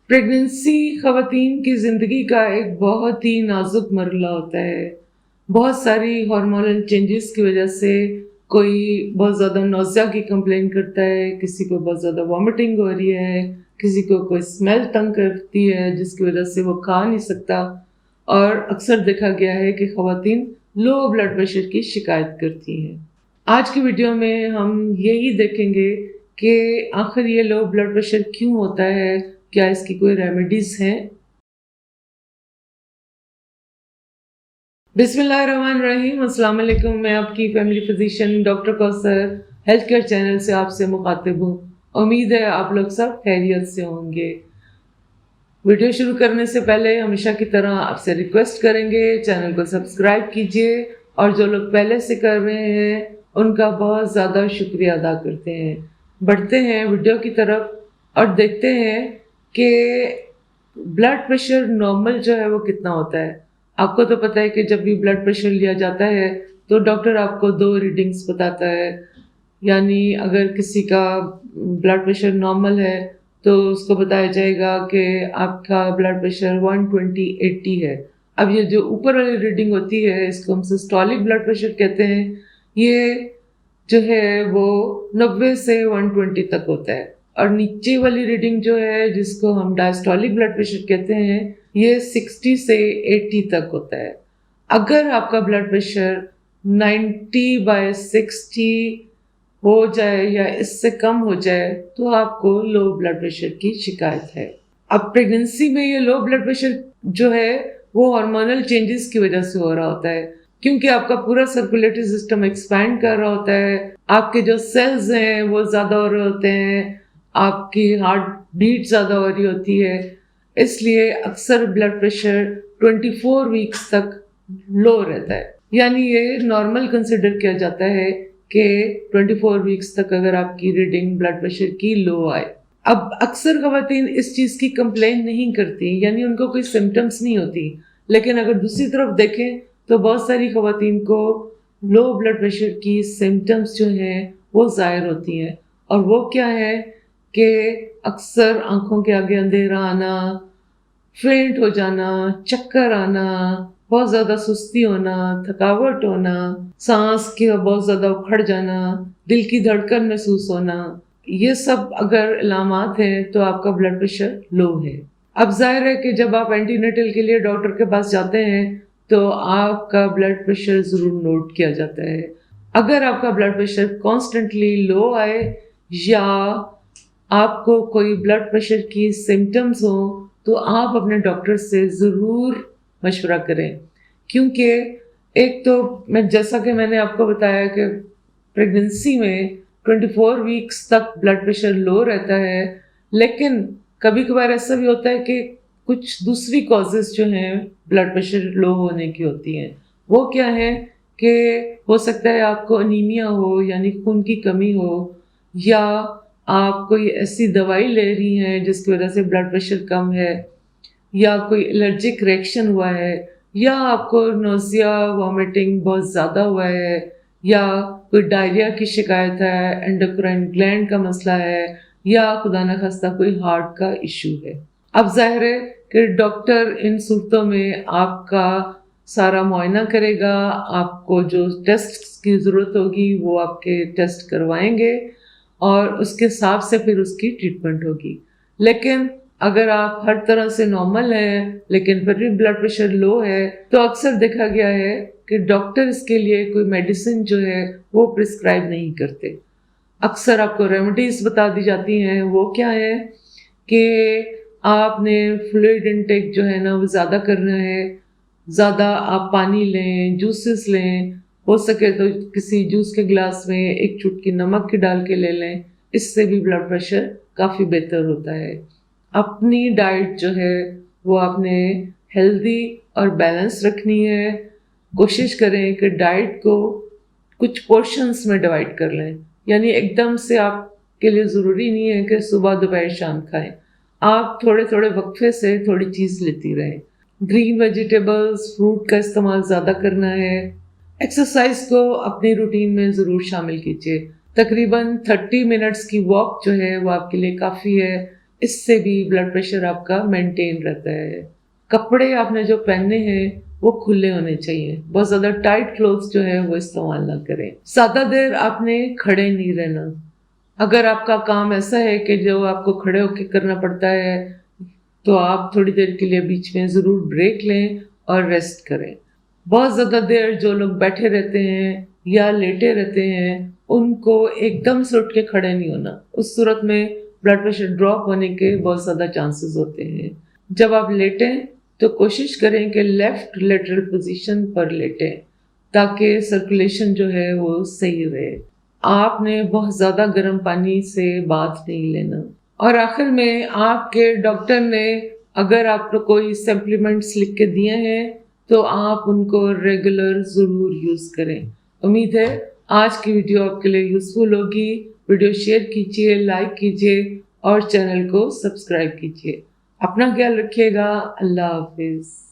Pregnancy ख़वातीन की ज़िंदगी का एक बहुत ही नाजुक मरहला होता है। बहुत सारी हार्मोनल चेंजेस की वजह से कोई बहुत ज़्यादा नौज़िया की कंप्लेन करता है, किसी को बहुत ज़्यादा वॉमिटिंग हो रही है, किसी को कोई स्मेल तंग करती है जिसकी वजह से वो खा नहीं सकता। और अक्सर देखा गया है कि ख़वातीन लो ब्लड प्रेशर की शिकायत करती हैं। आज की वीडियो में हम यही देखेंगे कि आखिर ये लो ब्लड प्रेशर क्यों होता है, क्या इसकी कोई रेमेडीज़ हैं। बिस्मिल्लाहिर्रहमानिर्रहीम, अस्सलाम वालेकुम। मैं आपकी family physician doctor Kausar health care channel से आपसे मुखातिब हूँ। उम्मीद है आप लोग सब खैरियत से होंगे। वीडियो शुरू करने से पहले हमेशा की तरह आपसे रिक्वेस्ट करेंगे, चैनल को सब्सक्राइब कीजिए और जो लोग पहले से कर रहे हैं उनका बहुत ज़्यादा शुक्रिया अदा करते हैं। बढ़ते हैं वीडियो की तरफ और देखते हैं कि ब्लड प्रेशर नॉर्मल जो है वो कितना होता है। आपको तो पता है कि जब भी ब्लड प्रेशर लिया जाता है तो डॉक्टर आपको 2 रीडिंग्स बताता है। यानी अगर किसी का ब्लड प्रेशर नॉर्मल है तो उसको बताया जाएगा कि आपका ब्लड प्रेशर 120/80 है। अब ये जो ऊपर वाली रीडिंग होती है इसको हम सिस्टोलिक ब्लड प्रेशर कहते हैं। ये जो है वो 90 से 120 तक होता है। और नीचे वाली रीडिंग जो है जिसको हम डायस्टोलिक ब्लड प्रेशर कहते हैं, ये 60 से 80 तक होता है। अगर आपका ब्लड प्रेशर 90/60 हो जाए या इससे कम हो जाए तो आपको लो ब्लड प्रेशर की शिकायत है। अब प्रेगनेंसी में ये लो ब्लड प्रेशर जो है वो हार्मोनल चेंजेस की वजह से हो रहा होता है, क्योंकि आपका पूरा सर्कुलेटरी सिस्टम एक्सपैंड कर रहा होता है, आपके जो सेल्स हैं वो ज़्यादा हो रहे होते हैं, आपकी हार्ट बीट ज़्यादा हो रही होती है। इसलिए अक्सर ब्लड प्रेशर 24 वीक्स तक लो रहता है। यानी ये नॉर्मल कंसिडर किया जाता है कि 24 वीक्स तक अगर आपकी रीडिंग ब्लड प्रेशर की लो आए। अब अक्सर ख़वातीन इस चीज़ की कंप्लेन नहीं करती, यानी उनको कोई सिम्टम्स नहीं होती। लेकिन अगर दूसरी तरफ देखें तो बहुत सारी ख़वातीन को लो ब्लड प्रेशर की सिम्टम्स जो हैं वो ज़ाहिर होती हैं। और वो क्या है कि अक्सर आँखों के आगे अंधेरा आना, फेंट हो जाना, चक्कर आना, बहुत ज़्यादा सुस्ती होना, थकावट होना, सांस के बहुत ज़्यादा उखड़ जाना, दिल की धड़कन महसूस होना, ये सब अगर अलामात हैं तो आपका ब्लड प्रेशर लो है। अब जाहिर है कि जब आप एंटीनेटल के लिए डॉक्टर के पास जाते हैं तो आपका ब्लड प्रेशर ज़रूर नोट किया जाता है। अगर आपका ब्लड प्रेशर कॉन्स्टेंटली लो आए या आपको कोई ब्लड प्रेशर की सिम्टम्स हो तो आप अपने डॉक्टर से ज़रूर मशवरा करें, क्योंकि एक तो मैं जैसा कि मैंने आपको बताया कि प्रेगनेंसी में 24 वीक्स तक ब्लड प्रेशर लो रहता है। लेकिन कभी कभार ऐसा भी होता है कि कुछ दूसरी कॉजेज़ जो हैं ब्लड प्रेशर लो होने की होती हैं। वो क्या है कि हो सकता है आपको अनीमिया हो, यानी खून की कमी हो, या आप कोई ऐसी दवाई ले रही हैं जिसकी वजह से ब्लड प्रेशर कम है, या कोई एलर्जिक रिएक्शन हुआ है, या आपको नोज़िया वॉमिटिंग बहुत ज़्यादा हुआ है, या कोई डायरिया की शिकायत है, एंडोक्राइन ग्लैंड का मसला है, या खुदा न खास्ता कोई हार्ट का इशू है। अब ज़ाहिर है कि डॉक्टर इन सूरतों में आपका सारा मुआयना करेगा, आपको जो टेस्ट की ज़रूरत होगी वो आपके टेस्ट करवाएंगे और उसके हिसाब से फिर उसकी ट्रीटमेंट होगी। लेकिन अगर आप हर तरह से नॉर्मल हैं लेकिन फिर भी ब्लड प्रेशर लो है तो अक्सर देखा गया है कि डॉक्टर इसके लिए कोई मेडिसिन जो है वो प्रिस्क्राइब नहीं करते। अक्सर आपको रेमेडीज़ बता दी जाती हैं। वो क्या है कि आपने फ्लूइड इनटेक जो है ना वो ज़्यादा करना है, ज़्यादा आप पानी लें, जूसेस लें, हो सके तो किसी जूस के गिलास में एक चुटकी नमक की डाल के ले लें, इससे भी ब्लड प्रेशर काफ़ी बेहतर होता है। अपनी डाइट जो है वो आपने हेल्दी और बैलेंस रखनी है। कोशिश करें कि डाइट को कुछ पोर्शंस में डिवाइड कर लें, यानी एकदम से आपके लिए ज़रूरी नहीं है कि सुबह दोपहर शाम खाएं। आप थोड़े थोड़े वक्फे से थोड़ी चीज़ लेती रहें। ग्रीन वेजिटेबल्स, फ्रूट का इस्तेमाल ज़्यादा करना है। एक्सरसाइज को अपनी रूटीन में ज़रूर शामिल कीजिए। तकरीबन 30 मिनट्स की वॉक जो है वो आपके लिए काफ़ी है। اس سے بھی بلڈ پریشر آپ کا مینٹین رہتا ہے۔ کپڑے آپ نے جو پہننے ہیں وہ کھلے ہونے چاہیے، بہت زیادہ ٹائٹ کلوتھس جو ہے وہ استعمال نہ کریں۔ زیادہ دیر آپ نے کھڑے نہیں رہنا۔ اگر آپ کا کام ایسا ہے کہ جو آپ کو کھڑے ہو کے کرنا پڑتا ہے تو آپ تھوڑی دیر کے لیے بیچ میں ضرور بریک لیں اور ریسٹ کریں۔ بہت زیادہ دیر جو لوگ بیٹھے رہتے ہیں یا لیٹے رہتے ہیں ان کو ایک دم سے اٹھ کے کھڑے نہیں ہونا، اس صورت میں بلڈ پریشر ڈراپ ہونے کے بہت زیادہ چانسز ہوتے ہیں۔ جب آپ لیٹیں تو کوشش کریں کہ لیفٹ لیٹرل پوزیشن پر لیٹیں تاکہ سرکولیشن جو ہے وہ صحیح رہے۔ آپ نے بہت زیادہ گرم پانی سے باتھ نہیں لینا۔ اور آخر میں آپ کے ڈاکٹر نے اگر آپ کو کوئی سپلیمنٹس لکھ کے دیے ہیں تو آپ ان کو ریگولر ضرور یوز کریں۔ امید ہے آج کی ویڈیو آپ کے لیے یوزفل ہوگی۔ ویڈیو شیئر کیجیے، لائک کیجیے اور چینل کو سبسکرائب کیجیے۔ اپنا خیال رکھیے گا۔ اللہ حافظ۔